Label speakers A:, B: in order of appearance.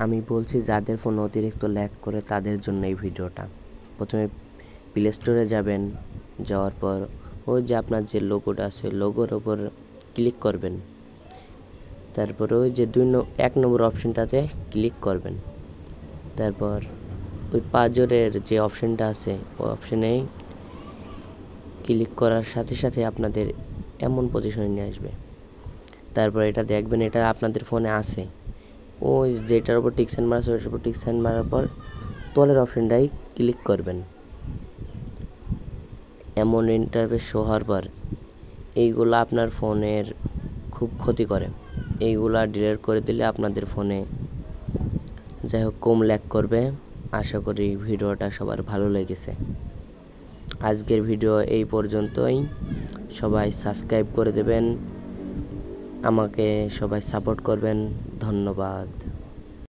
A: আমি বলছি যাদের ফোন অতিরিক্ত ল্যাগ করে তাদের জন্য এই ভিডিওটা। প্রথমে প্লে স্টোরে যাবেন, যাওয়ার পর ওই যে আপনার যে লোগোটা আছে লোগোর ওপর ক্লিক করবেন, তারপর ওই যে 1 নম্বর অপশনটাতে ক্লিক করবেন। তারপর ওই পাঁচজোরের যে অপশনটা আছে ওই অপশনে ক্লিক করার সাথে সাথে আপনাদের এমন পজিশনে নিয়ে আসবে। তারপর এটা দেখবেন এটা আপনাদের ফোনে আছে, ওই যেটার উপর টিক সাইন মারা আছে ওইটার উপর টিক সাইন মারার পর তলের অপশনটাই ক্লিক করবেন। এমন ইন্টারফেস শো হওয়ার পর এইগুলো আপনার ফোনের খুব ক্ষতি করে, এইগুলা ডিলিট করে দিলে আপনাদের ফোনে যাই হোক কম ল্যাগ করবে। আশা করি ভিডিওটা সবার ভালো লেগেছে। আজকের ভিডিও এই পর্যন্তই। সবাই সাবস্ক্রাইব করে দেবেন, আমাকে সবাই সাপোর্ট করবেন। ধন্যবাদ।